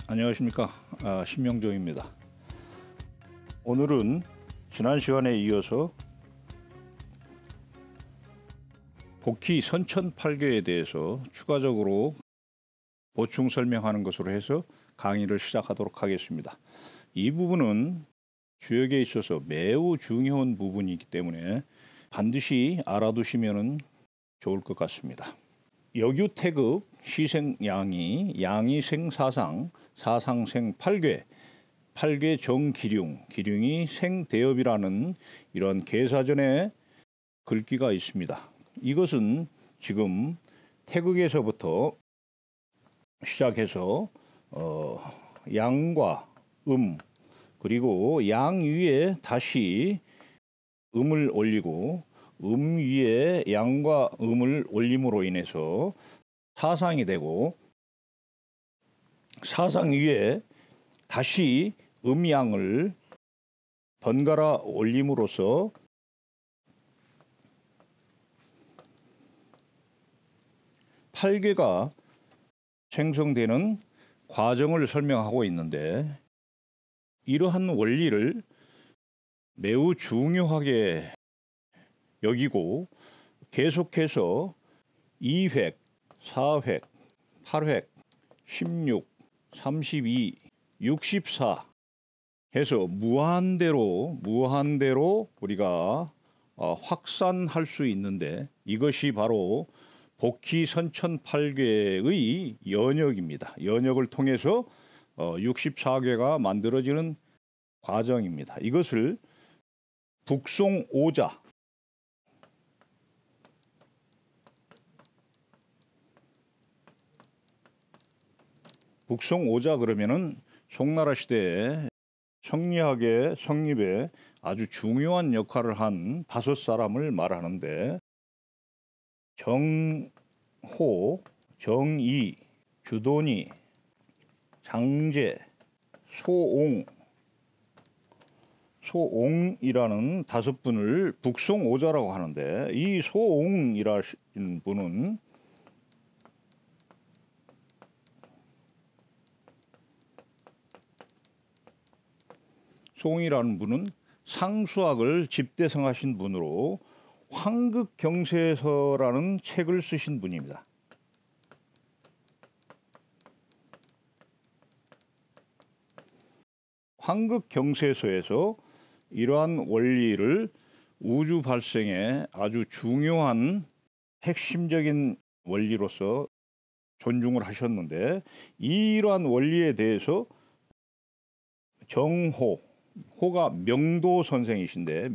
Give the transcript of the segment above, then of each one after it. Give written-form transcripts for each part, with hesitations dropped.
안녕하십니까. 신명종입니다. 오늘은 지난 시간에 이어서 복희 선천팔괴에 대해서 추가적으로 보충 설명하는 것으로 해서 강의를 시작하도록 하겠습니다. 이 부분은 주역에 있어서 매우 중요한 부분이기 때문에 반드시 알아두시면 좋을 것 같습니다. 여규태극 시생양이, 양이생사상, 사상생팔괴, 팔괴정기륭, 기륭이 생대업이라는 이런 계사전의 글귀가 있습니다. 이것은 지금 태극에서부터 시작해서 양과 그리고 양 위에 다시 음을 올리고 위에 양과 음을 올림으로 인해서 사상이 되고, 사상 위에 다시 음양을 번갈아 올림으로써 팔괴가 생성되는 과정을 설명하고 있는데, 이러한 원리를 매우 중요하게 여기고 계속해서 2획, 4획, 8획, 16, 32, 64 해서 무한대로 우리가 확산할 수 있는데, 이것이 바로 복희 선천팔괴의 연역입니다. 연역을 통해서 64괴가 만들어지는 과정입니다. 이것을 북송오자, 그러면은 송나라 시대에 성리학의 성립에 아주 중요한 역할을 한 5사람을 말하는데, 정호, 정이, 주돈이, 장제, 소옹이라는 5분을 북송오자라고 하는데, 이 소옹이라는 분은 상수학을 집대성하신 분으로 황극경세서라는 책을 쓰신 분입니다. 황극경세서에서 이러한 원리를 우주 발생에 아주 중요한 핵심적인 원리로서 존중을 하셨는데, 이러한 원리에 대해서 호가 명도 선생이신데,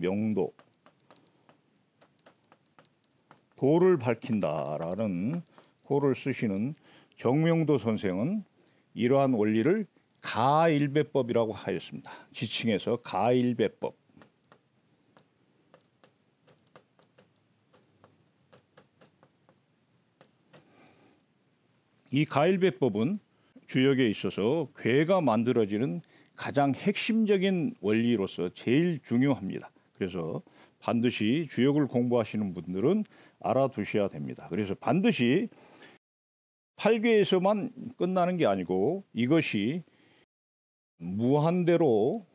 도를 밝힌다라는 호를 쓰시는 정명도 선생은 이러한 원리를 가일배법이라고 하였습니다. 지칭해서 가일배법. 이 가일배법은 주역에 있어서 괴가 만들어지는 가장 핵심적인 원리로서 제일 중요합니다. 그래서 반드시 주역을 공부하시는 분들은 알아두셔야 됩니다. 그래서 반드시 8괴에서만 끝나는 게 아니고, 이것이 무한대로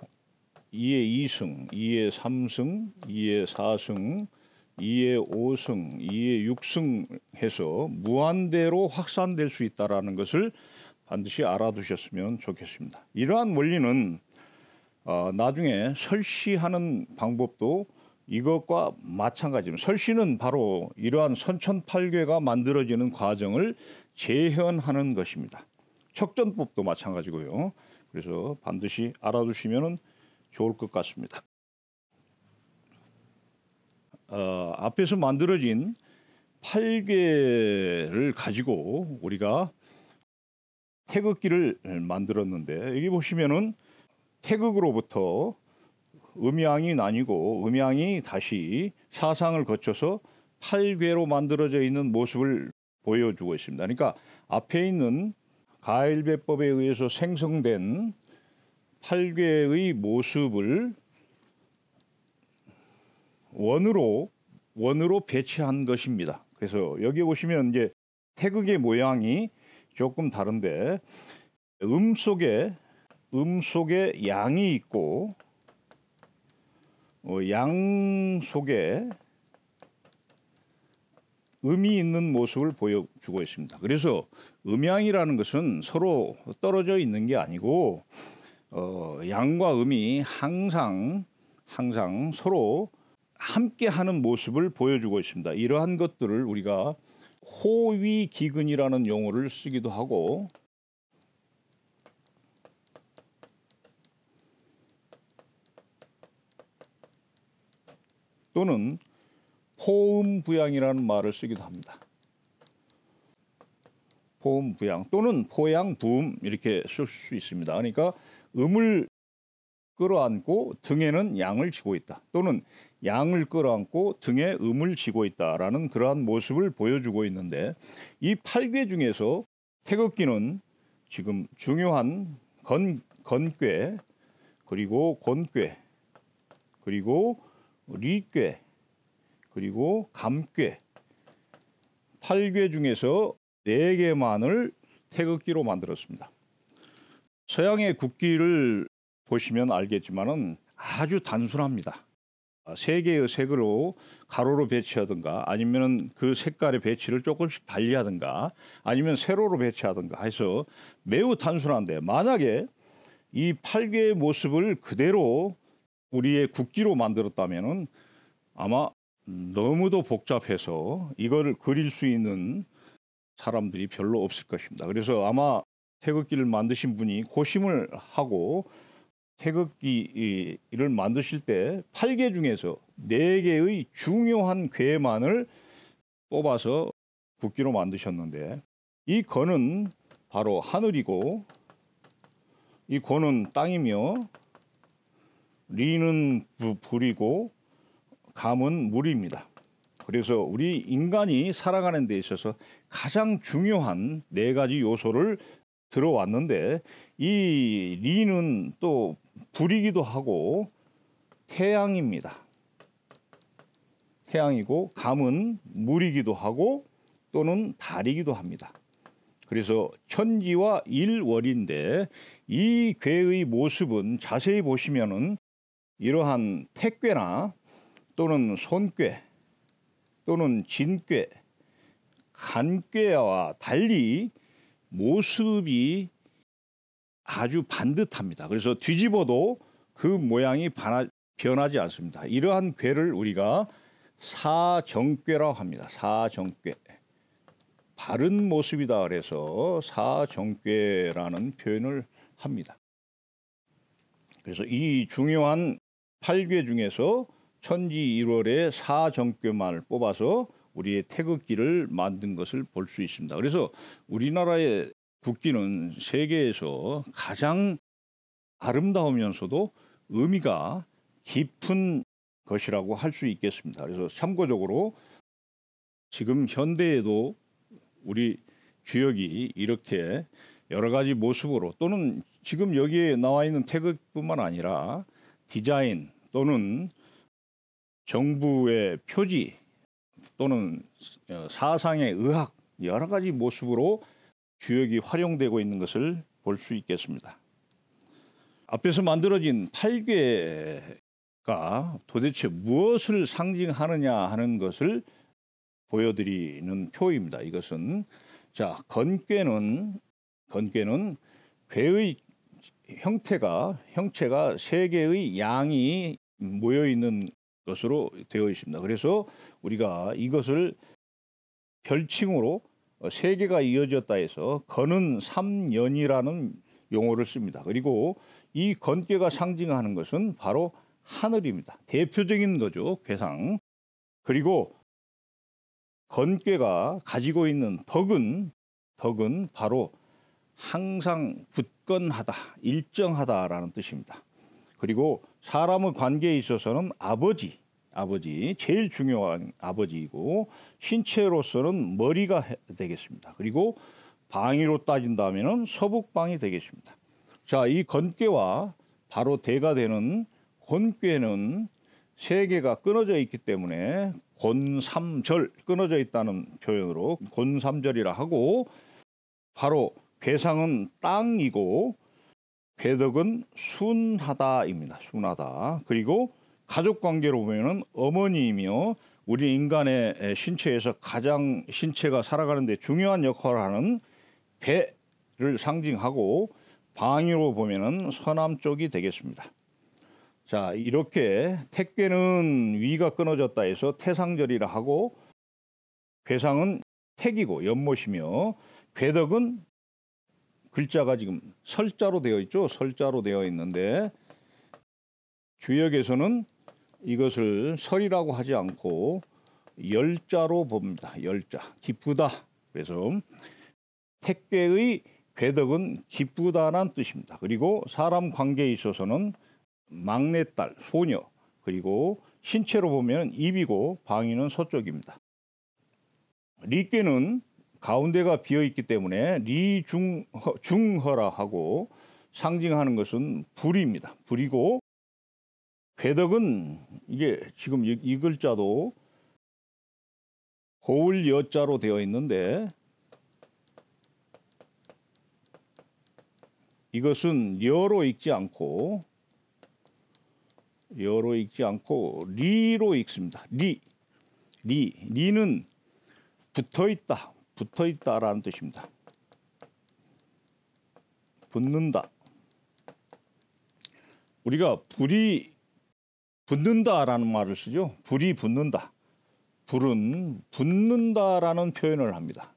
2의 2승, 2의 3승, 2의 4승, 2의 5승, 2의 6승 해서 무한대로 확산될 수 있다는 것을 반드시 알아두셨으면 좋겠습니다. 이러한 원리는 나중에 설시하는 방법도 이것과 마찬가지입니다. 설시는 바로 이러한 선천팔괴가 만들어지는 과정을 재현하는 것입니다. 척전법도 마찬가지고요. 그래서 반드시 알아두시면 좋을 것 같습니다. 앞에서 만들어진 팔괴를 가지고 우리가 태극기를 만들었는데, 여기 보시면은 태극으로부터 음양이 나뉘고, 음양이 다시 사상을 거쳐서 8괴로 만들어져 있는 모습을 보여주고 있습니다. 그러니까 앞에 있는 가일배법에 의해서 생성된 8괴의 모습을 원으로 배치한 것입니다. 그래서 여기 보시면 이제 태극의 모양이 조금 다른데, 음 속에 양이 있고 양 속에 음이 있는 모습을 보여주고 있습니다. 그래서 음양이라는 것은 서로 떨어져 있는 게 아니고 양과 음이 항상 서로 함께하는 모습을 보여주고 있습니다. 이러한 것들을 우리가 호위기근이라는 용어를 쓰기도 하고 또는 포음부양이라는 말을 쓰기도 합니다. 포음부양 또는 포양부음 이렇게 쓸 수 있습니다. 그러니까 음을 끌어안고 등에는 양을 지고 있다. 또는 양을 끌어안고 등에 음을 지고 있다라는 그러한 모습을 보여주고 있는데 이 8궤 중에서 태극기는 지금 중요한 건궤 그리고 곤궤 그리고 리궤 그리고 감궤 8궤 중에서 4개만을 태극기로 만들었습니다. 서양의 국기를 보시면 알겠지만은 아주 단순합니다. 3개의 색으로 가로로 배치하든가 아니면 그 색깔의 배치를 조금씩 달리하든가 아니면 세로로 배치하든가 해서 매우 단순한데 만약에 이 8개의 모습을 그대로 우리의 국기로 만들었다면은 아마 너무도 복잡해서 이거를 그릴 수 있는 사람들이 별로 없을 것입니다. 그래서 아마 태극기를 만드신 분이 고심을 하고 태극기를 만드실 때 8개 중에서 4개의 중요한 궤만을 뽑아서 국기로 만드셨는데 이 건은 바로 하늘이고 이 곤은 땅이며 리는 불이고 감은 물입니다. 그래서 우리 인간이 살아가는 데 있어서 가장 중요한 4가지 요소를 들어왔는데 이 리는 또 불이기도 하고 태양입니다. 태양이고 감은 물이기도 하고 또는 달이기도 합니다. 그래서 천지와 일월인데 이 궤의 모습은 자세히 보시면은 이러한 택궤나 또는 손궤 또는 진궤, 간궤와 달리 모습이 아주 반듯합니다. 그래서 뒤집어도 그 모양이 변하지 않습니다. 이러한 궤를 우리가 사정궤라고 합니다. 사정궤. 바른 모습이다 그래서 사정궤라는 표현을 합니다. 그래서 이 중요한 8궤 중에서 천지일월의 사정궤만을 뽑아서 우리의 태극기를 만든 것을 볼 수 있습니다. 그래서 우리나라의 국기는 세계에서 가장 아름다우면서도 의미가 깊은 것이라고 할 수 있겠습니다. 그래서 참고적으로 지금 현대에도 우리 주역이 이렇게 여러 가지 모습으로 또는 지금 여기에 나와 있는 태극뿐만 아니라 디자인 또는 정부의 표지 또는 사상의 의학 여러 가지 모습으로 주역이 활용되고 있는 것을 볼 수 있겠습니다. 앞에서 만들어진 8궤가 도대체 무엇을 상징하느냐 하는 것을 보여드리는 표입니다. 이것은 자 건궤는 궤의 형체가 3개의 양이 모여 있는 것으로 되어 있습니다. 그래서 우리가 이것을 별칭으로 3개가 이어졌다 해서 건은 3연이라는 용어를 씁니다. 그리고 이 건궤가 상징하는 것은 바로 하늘입니다. 대표적인 거죠. 궤상. 그리고 건궤가 가지고 있는 덕은 바로 항상 굳건하다, 일정하다라는 뜻입니다. 그리고 사람의 관계에 있어서는 아버지 제일 중요한 아버지이고 신체로서는 머리가 되겠습니다. 그리고 방위로 따진다면은 서북방이 되겠습니다. 자, 이 건궤와 바로 대가 되는 곤궤는 3개가 끊어져 있기 때문에 곤삼절 끊어져 있다는 표현으로 곤삼절이라 하고 바로 괴상은 땅이고 괴덕은 순하다입니다. 순하다. 그리고 가족 관계로 보면은 어머니이며 우리 인간의 신체에서 가장 신체가 살아가는 데 중요한 역할을 하는 배를 상징하고 방위로 보면은 서남 쪽이 되겠습니다. 자, 이렇게 택괴는 위가 끊어졌다 해서 태상절이라 하고 괴상은 택이고 연못이며 괴덕은 글자가 지금 설자로 되어 있죠. 설자로 되어 있는데 주역에서는 이것을 설이라고 하지 않고 열자로 봅니다. 열자. 기쁘다. 그래서 택괴의 괴덕은 기쁘다란 뜻입니다. 그리고 사람 관계에 있어서는 막내딸, 소녀, 그리고 신체로 보면 입이고 방위는 서쪽입니다. 리께는 가운데가 비어 있기 때문에 리중허라 하고 상징하는 것은 불입니다. 불이고 괴덕은 이게 지금 이 글자도 고을 여자로 되어 있는데 이것은 여로 읽지 않고 리로 읽습니다. 리는 붙어있다라는 뜻입니다. 붙는다. 우리가 불이 붙는다라는 말을 쓰죠. 불이 붙는다. 불은 붙는다라는 표현을 합니다.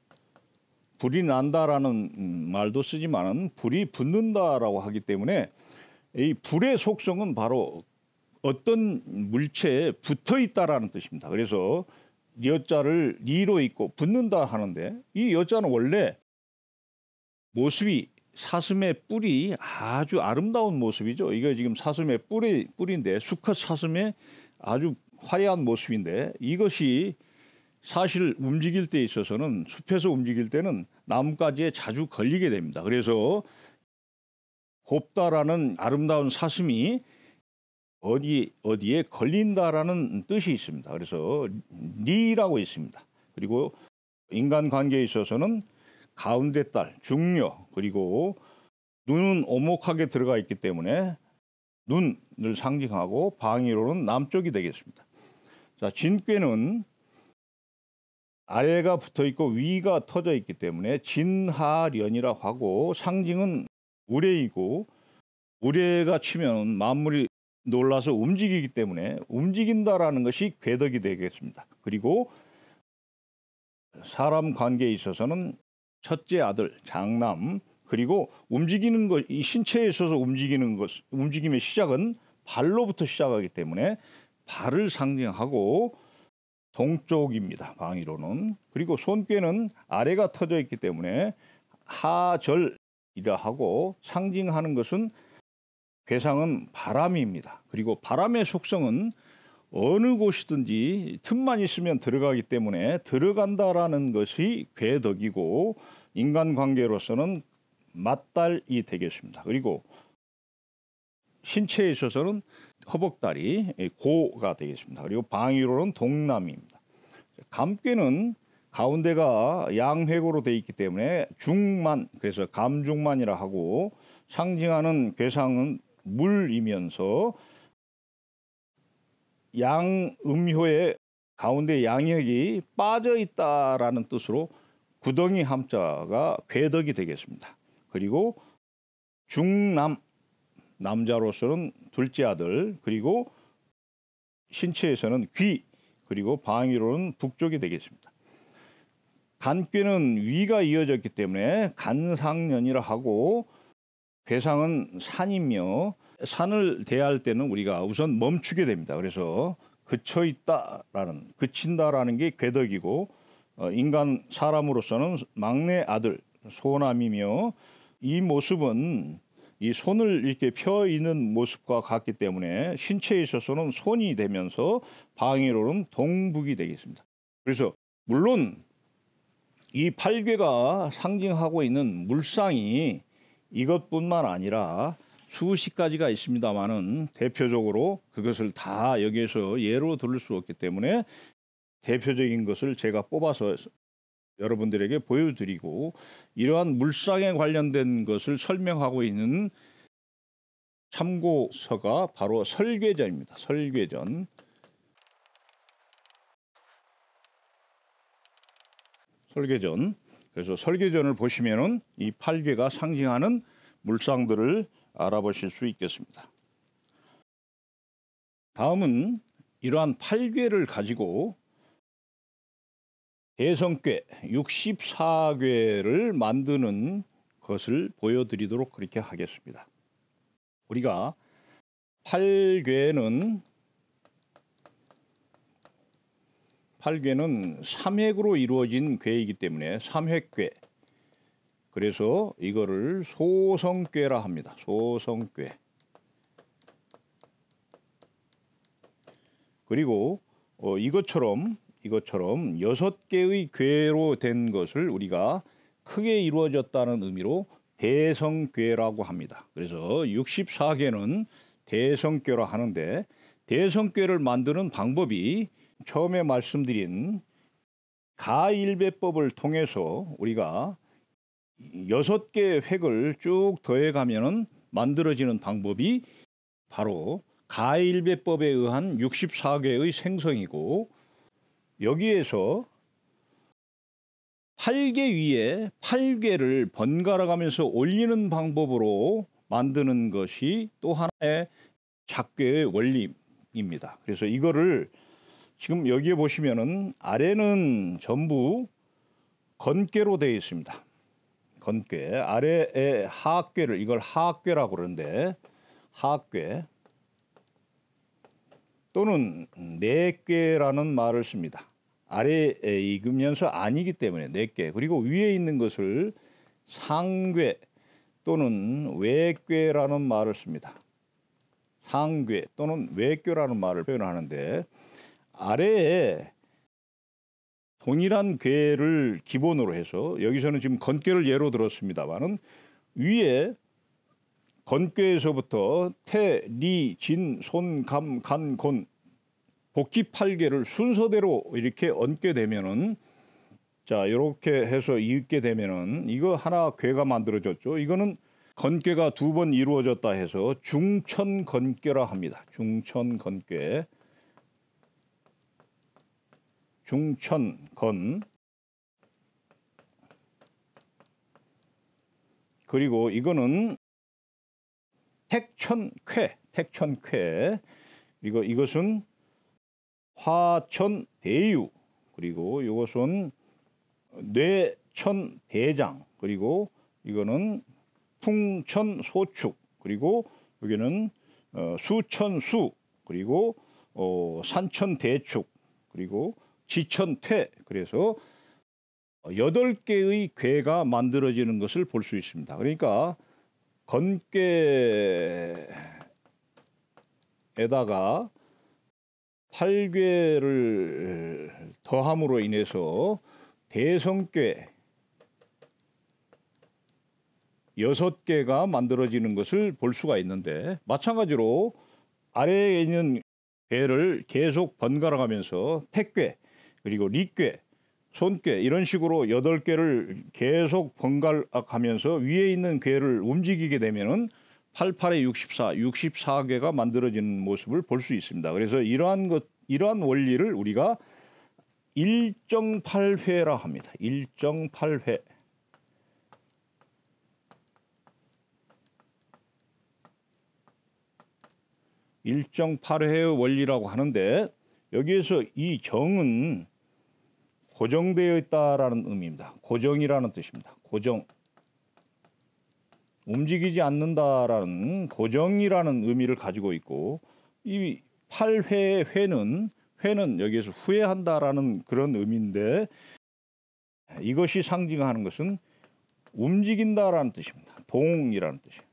불이 난다라는 말도 쓰지만은 불이 붙는다라고 하기 때문에 이 불의 속성은 바로 어떤 물체에 붙어 있다라는 뜻입니다. 그래서 여자를 리로 읽고 붙는다 하는데 이 여자는 원래 모습이 사슴의 뿔이 아주 아름다운 모습이죠. 이게 지금 사슴의 뿔인데 수컷 사슴의 아주 화려한 모습인데 이것이 사실 움직일 때 있어서는 숲에서 움직일 때는 나뭇가지에 자주 걸리게 됩니다. 그래서 곱다라는 아름다운 사슴이 어디에 걸린다라는 뜻이 있습니다. 그래서 리라고 있습니다. 그리고 인간 관계에 있어서는 가운데 딸, 중녀, 그리고 눈은 오목하게 들어가 있기 때문에 눈을 상징하고 방위로는 남쪽이 되겠습니다. 자, 진꾀는 아래가 붙어 있고 위가 터져 있기 때문에 진하련이라고 하고 상징은 우레이고 우레가 치면 만물이 놀라서 움직이기 때문에 움직인다라는 것이 괴덕이 되겠습니다. 그리고 사람 관계에 있어서는 첫째 아들, 장남, 그리고 움직이는 것, 이 신체에 있어서 움직임의 시작은 발로부터 시작하기 때문에 발을 상징하고 동쪽입니다. 방위로는. 그리고 손꾀는 아래가 터져 있기 때문에 하절이라 하고 상징하는 것은 괴상은 바람입니다. 그리고 바람의 속성은 어느 곳이든지 틈만 있으면 들어가기 때문에 들어간다라는 것이 괴덕이고 인간관계로서는 맞달이 되겠습니다. 그리고 신체에 있어서는 허벅다리 고가 되겠습니다. 그리고 방위로는 동남입니다. 감꾀는 가운데가 양회고로 되어 있기 때문에 중만, 그래서 감중만이라 하고 상징하는 괴상은 물이면서 양음효의 가운데 양역이 빠져 있다라는 뜻으로 구덩이 함자가 괴덕이 되겠습니다. 그리고 중남, 남자로서는 둘째 아들, 그리고 신체에서는 귀, 그리고 방위로는 북쪽이 되겠습니다. 간꾀는 위가 이어졌기 때문에 간상년이라 하고 괴상은 산이며 산을 대할 때는 우리가 우선 멈추게 됩니다. 그래서 그친다라는 게 괴덕이고 인간 사람으로서는 막내 아들 소남이며 이 모습은 이 손을 이렇게 펴 있는 모습과 같기 때문에 신체에 있어서는 손이 되면서 방위로는 동북이 되겠습니다. 그래서 물론 이 팔괘가 상징하고 있는 물상이 이것뿐만 아니라 수십 가지가 있습니다만은 대표적으로 그것을 다 여기에서 예로 들을 수 없기 때문에 대표적인 것을 제가 뽑아서 여러분들에게 보여드리고 이러한 물상에 관련된 것을 설명하고 있는 참고서가 바로 설궤전입니다. 설궤전. 설궤전. 그래서 설궤전을 보시면은 이 8궤가 상징하는 물상들을 알아보실 수 있겠습니다. 다음은 이러한 8궤를 가지고 대성궤 64궤를 만드는 것을 보여드리도록 그렇게 하겠습니다. 우리가 8궤는 3획으로 이루어진 궤이기 때문에 3획궤. 그래서 이거를 소성궤라 합니다. 소성궤. 그리고 이것처럼 6개의 궤로 된 것을 우리가 크게 이루어졌다는 의미로 대성궤라고 합니다. 그래서 64궤는 대성궤라 하는데 대성궤를 만드는 방법이 처음에 말씀드린 가일배법을 통해서 우리가 6개 획을 쭉 더해가면 만들어지는 방법이 바로 가일배법에 의한 64개의 생성이고 여기에서 8개 위에 8개를 번갈아 가면서 올리는 방법으로 만드는 것이 또 하나의 작궤의 원리입니다. 그래서 이거를 지금 여기에 보시면은 아래는 전부 건궤로 되어 있습니다. 건궤. 아래에 하악궤를 이걸 하악궤라고 그러는데 하악궤 또는 내궤라는 말을 씁니다. 아래에 익으면서 아니기 때문에 내궤. 그리고 위에 있는 것을 상궤 또는 외궤라는 말을 씁니다. 상궤 또는 외궤라는 말을 표현하는데 아래에 동일한 궤를 기본으로 해서 여기서는 지금 건궤를 예로 들었습니다만은 위에 건궤에서부터 태, 리, 진, 손, 감, 간, 곤 복귀 8개를 순서대로 이렇게 얹게 되면은 자 이렇게 해서 읽게 되면은 이거 하나 궤가 만들어졌죠. 이거는 건궤가 2번 이루어졌다 해서 중천건궤라 합니다. 중천건궤. 중천건. 그리고 이거는 택천쾌. 택천쾌. 이것은 화천대유. 그리고 이것은 뇌천대장. 그리고 이거는 풍천소축. 그리고 여기는 수천수. 그리고 산천대축. 그리고 지천퇴. 그래서 8개의 궤가 만들어지는 것을 볼 수 있습니다. 그러니까 건궤에다가 8궤를 더함으로 인해서 대성궤 6개가 만들어지는 것을 볼 수가 있는데 마찬가지로 아래에 있는 궤를 계속 번갈아 가면서 택궤 그리고 리궤, 손궤 이런 식으로 8개를 계속 번갈아 가면서 위에 있는 궤를 움직이게 되면은 88에 64, 64개가 만들어지는 모습을 볼 수 있습니다. 그래서 이러한 원리를 우리가 일정팔회라 합니다. 일정팔회. 일정팔회의 원리라고 하는데 여기에서 이 정은 고정되어 있다라는 의미입니다. 고정이라는 뜻입니다. 고정. 움직이지 않는다라는 고정이라는 의미를 가지고 있고 이 8회의 회는 여기에서 후회한다라는 그런 의미인데 이것이 상징하는 것은 움직인다라는 뜻입니다. 동이라는 뜻이에요.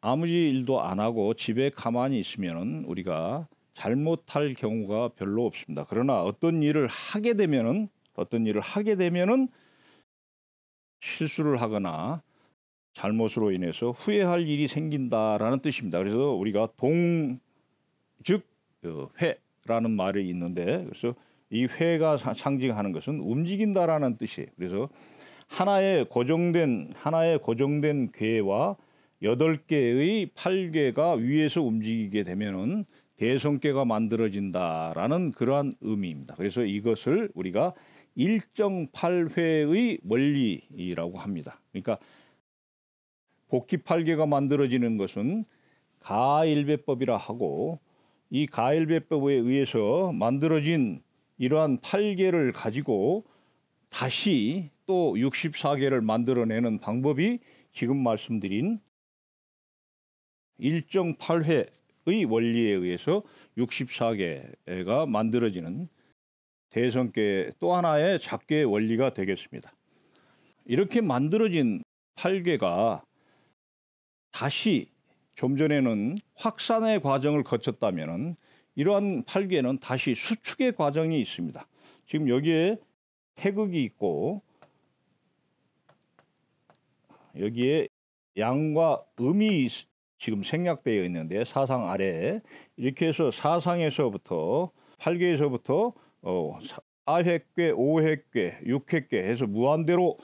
아무 일도 안 하고 집에 가만히 있으면 우리가 잘못할 경우가 별로 없습니다. 그러나 어떤 일을 하게 되면은 실수를 하거나 잘못으로 인해서 후회할 일이 생긴다라는 뜻입니다. 그래서 우리가 동, 즉 회라는 말이 있는데 그래서 이 회가 상징하는 것은 움직인다라는 뜻이에요. 그래서 하나의 고정된 궤와 8개의 팔괘가 위에서 움직이게 되면은 대성궤가 만들어진다라는 그러한 의미입니다. 그래서 이것을 우리가 일정팔회의 원리라고 합니다. 그러니까 복귀팔괘가 만들어지는 것은 가일배법이라 하고, 이 가일배법에 의해서 만들어진 이러한 팔괘를 가지고 다시 또 64개를 만들어내는 방법이 지금 말씀드린 일정팔회의 원리에 의해서 64개가 만들어지는 대성궤 또 하나의 작괴의 원리가 되겠습니다. 이렇게 만들어진 팔괘가 다시 좀 전에는 확산의 과정을 거쳤다면 이러한 팔괘는 다시 수축의 과정이 있습니다. 지금 여기에 태극이 있고 여기에 양과 음이 지금 생략되어 있는데, 사상 아래에 이렇게 해서 사상에서부터 팔괘에서부터 4획궤, 5획궤, 6획궤 해서 무한대로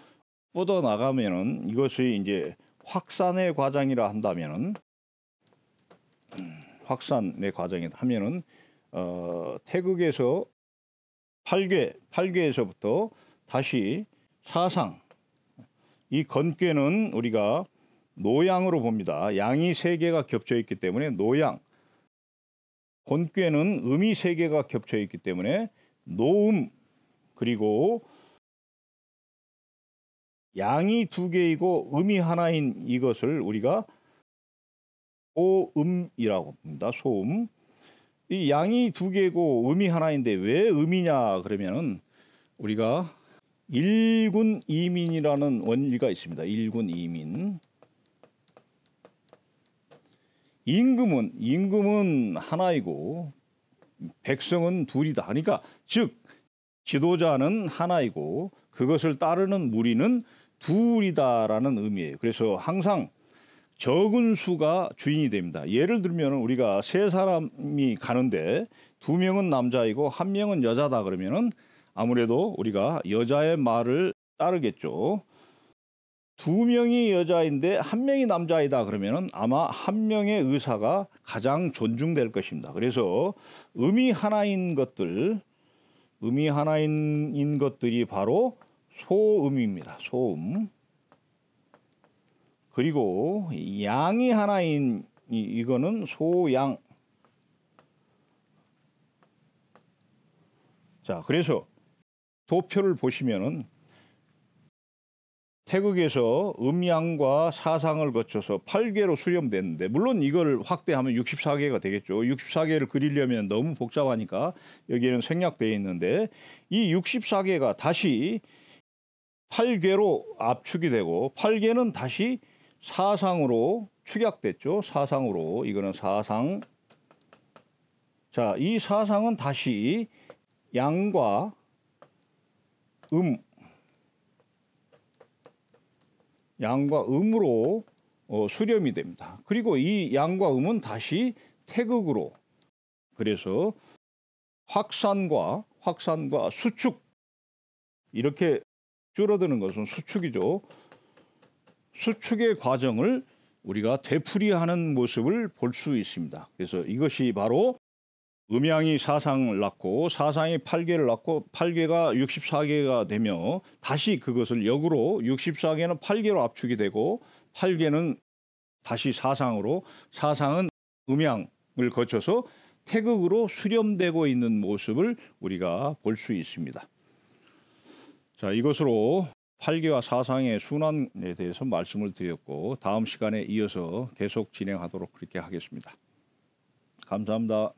뻗어 나가면은 이것이 이제 확산의 과정이라 한다면은, 확산의 과정이다 하면은 태극에서 팔괘에서부터 다시 사상, 이 건궤는 우리가 노양으로 봅니다. 양이 3개가 겹쳐 있기 때문에 노양, 건궤는 음이 3개가 겹쳐 있기 때문에 노음, 그리고 양이 2개이고 음이 하나인 이것을 우리가 소음이라고 봅니다. 소음. 이 양이 2개고 음이 하나인데 왜 음이냐 그러면은 우리가 일군 이민이라는 원리가 있습니다. 일군 이민. 임금은 하나이고 백성은 둘이다. 그러니까 즉 지도자는 하나이고 그것을 따르는 무리는 둘이다라는 의미예요. 그래서 항상 적은 수가 주인이 됩니다. 예를 들면 우리가 3사람이 가는데 2명은 남자이고 1명은 여자다 그러면은 아무래도 우리가 여자의 말을 따르겠죠. 2명이 여자인데 1명이 남자이다 그러면은 아마 1명의 의사가 가장 존중될 것입니다. 그래서 음이 하나인 것들이 바로 소음입니다. 소음. 그리고 양이 하나인 이거는 소양. 자, 그래서 도표를 보시면은 태극에서 음양과 사상을 거쳐서 8개로 수렴됐는데, 물론 이걸 확대하면 64개가 되겠죠. 64개를 그리려면 너무 복잡하니까 여기에는 생략되어 있는데, 이 64개가 다시 8개로 압축이 되고 8개는 다시 사상으로 축약됐죠. 사상으로. 이거는 사상. 자, 이 사상은 다시 양과 양과 음으로 수렴이 됩니다. 그리고 이 양과 음은 다시 태극으로. 그래서 확산과 수축, 이렇게 줄어드는 것은 수축이죠. 수축의 과정을 우리가 되풀이하는 모습을 볼 수 있습니다. 그래서 이것이 바로 음양이 사상을 낳고 사상이 8개를 낳고 8개가 64개가 되며 다시 그것을 역으로 64개는 8개로 압축이 되고 8개는 다시 사상으로, 사상은 음양을 거쳐서 태극으로 수렴되고 있는 모습을 우리가 볼 수 있습니다. 자, 이것으로 8개와 사상의 순환에 대해서 말씀을 드렸고, 다음 시간에 이어서 계속 진행하도록 그렇게 하겠습니다. 감사합니다.